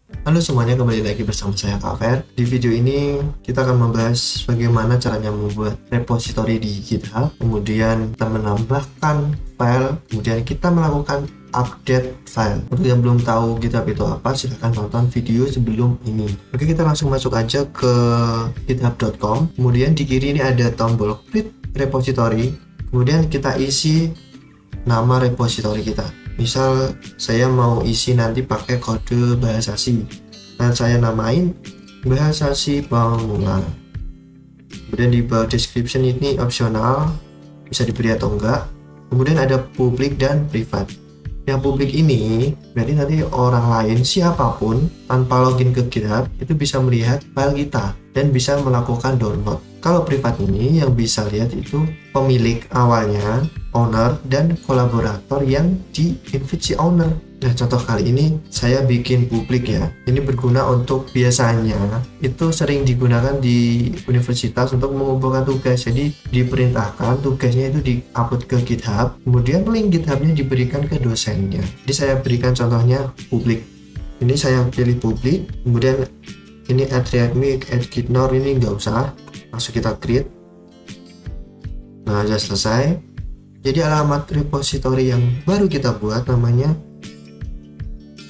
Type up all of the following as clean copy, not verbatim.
Halo semuanya, kembali lagi bersama saya Kak Fer. Di video ini kita akan membahas bagaimana caranya membuat repository di GitHub, kemudian kita menambahkan file, kemudian kita melakukan update file. Untuk yang belum tahu GitHub itu apa, silahkan tonton video sebelum ini. Oke, kita langsung masuk aja ke github.com. Kemudian di kiri ini ada tombol create repository, kemudian kita isi nama repository kita. Misal saya mau isi nanti pakai kode bahasa C, dan saya namain bahasa C pemula. Kemudian di bawah description ini opsional, bisa diberi atau enggak. Kemudian ada public dan private. Yang publik ini berarti nanti orang lain siapapun tanpa login ke GitHub itu bisa melihat file kita dan bisa melakukan download. Kalau privat ini yang bisa lihat itu pemilik awalnya, owner, dan kolaborator yang di-invite si owner. Nah, contoh kali ini saya bikin publik ya. Ini berguna untuk biasanya itu sering digunakan di universitas untuk mengumpulkan tugas. Jadi diperintahkan tugasnya itu di-upload ke GitHub, kemudian link GitHubnya diberikan ke dosennya. Jadi saya berikan contohnya publik. Ini saya pilih publik, kemudian ini @readme @gitnor ini nggak usah, langsung kita create. Nah, sudah selesai. Jadi alamat repository yang baru kita buat namanya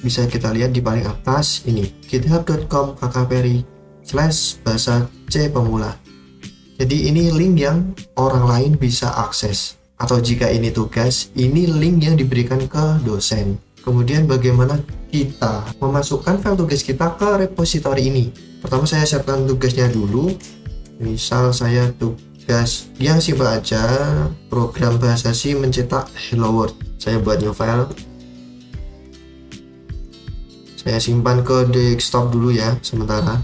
bisa kita lihat di paling atas ini, github.com/bahasa C pemula. Jadi ini link yang orang lain bisa akses, atau jika ini tugas, ini link yang diberikan ke dosen. Kemudian bagaimana kita memasukkan file tugas kita ke repository ini. Pertama saya siapkan tugasnya dulu. Misal saya tugas yang simpel aja, program bahasa C mencetak hello world. Saya buat new file. Saya simpan ke desktop dulu ya sementara.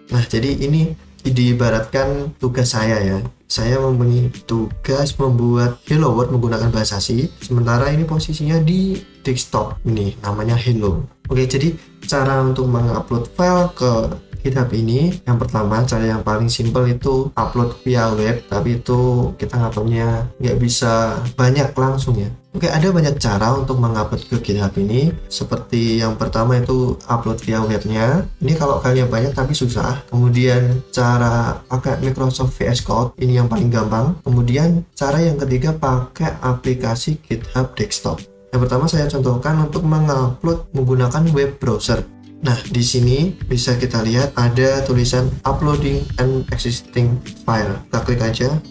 Nah, jadi ini diibaratkan tugas saya ya. Saya mempunyai tugas membuat hello world menggunakan bahasa C, sementara ini posisinya di desktop ini namanya hello. Oke, jadi cara untuk mengupload file ke GitHub ini, yang pertama cara yang paling simpel itu upload via web, tapi itu kita nguploadnya nggak bisa banyak langsung ya. Oke, ada banyak cara untuk mengupload ke GitHub ini. Seperti yang pertama itu upload via webnya. Ini kalau kalian banyak tapi susah. Kemudian cara pakai Microsoft VS Code, ini yang paling gampang. Kemudian cara yang ketiga pakai aplikasi GitHub Desktop. Yang pertama saya contohkan untuk mengupload menggunakan web browser. Nah, di sini bisa kita lihat ada tulisan uploading an existing file. Kita klik aja.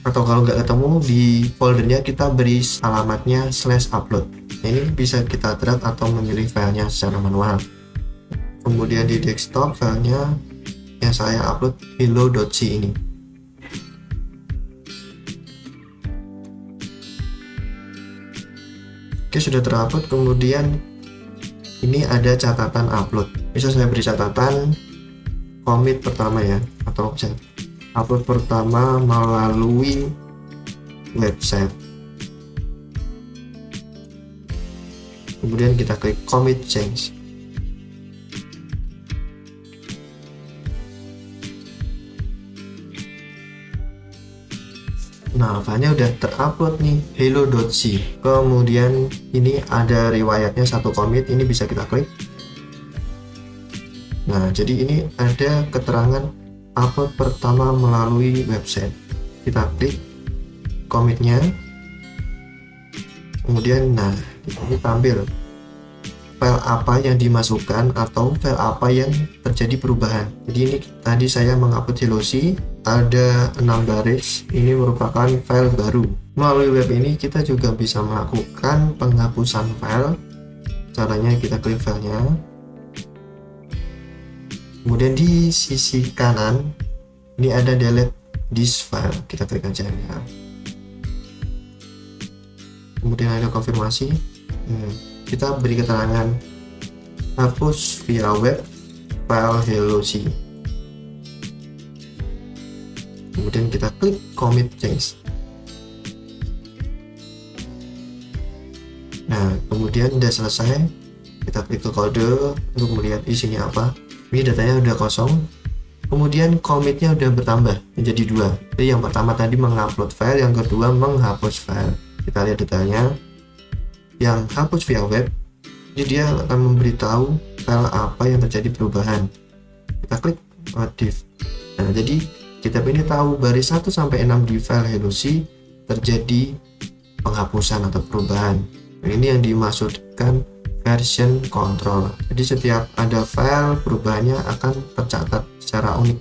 Atau kalau nggak ketemu di foldernya kita beri alamatnya /upload. Nah, ini bisa kita drag atau memilih filenya secara manual. Kemudian di desktop filenya yang saya upload hello.c ini. Oke, sudah terupload. Kemudian ini ada catatan upload. Bisa saya beri catatan commit pertama ya, atau upload pertama melalui website. Kemudian kita klik commit change. Nah, filenya udah terupload nih, hello.c. Kemudian ini ada riwayatnya satu commit, ini bisa kita klik. Nah, jadi ini ada keterangan upload pertama melalui website. Kita klik commitnya. Kemudian nah, ini tampil file apa yang dimasukkan atau file apa yang terjadi perubahan. Jadi ini tadi saya mengupload hello.c, ada 6 baris, ini merupakan file baru. Melalui web ini kita juga bisa melakukan penghapusan file. Caranya kita klik filenya, kemudian di sisi kanan ini ada delete this file, kita klik aja ya. Kemudian ada konfirmasi, kita beri keterangan hapus via web file hello.c. Kemudian kita klik commit change. Nah, kemudian udah selesai, kita klik ke kode untuk melihat isinya apa. Ini datanya udah kosong. Kemudian commitnya udah bertambah menjadi 2. Jadi yang pertama tadi mengupload file, yang kedua menghapus file. Kita lihat detailnya. Yang hapus via web Jadi dia akan memberitahu file apa yang terjadi perubahan. Kita klik div. Nah, jadi GitHub ini tahu baris 1 sampai 6 di file helloc terjadi penghapusan atau perubahan. Nah, ini yang dimaksudkan version control. Jadi setiap ada file, perubahannya akan tercatat secara unik.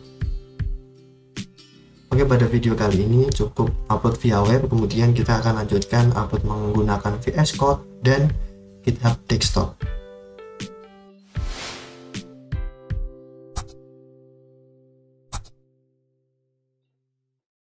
Oke, pada video kali ini cukup upload via web, kemudian kita akan lanjutkan upload menggunakan VS Code dan GitHub Desktop.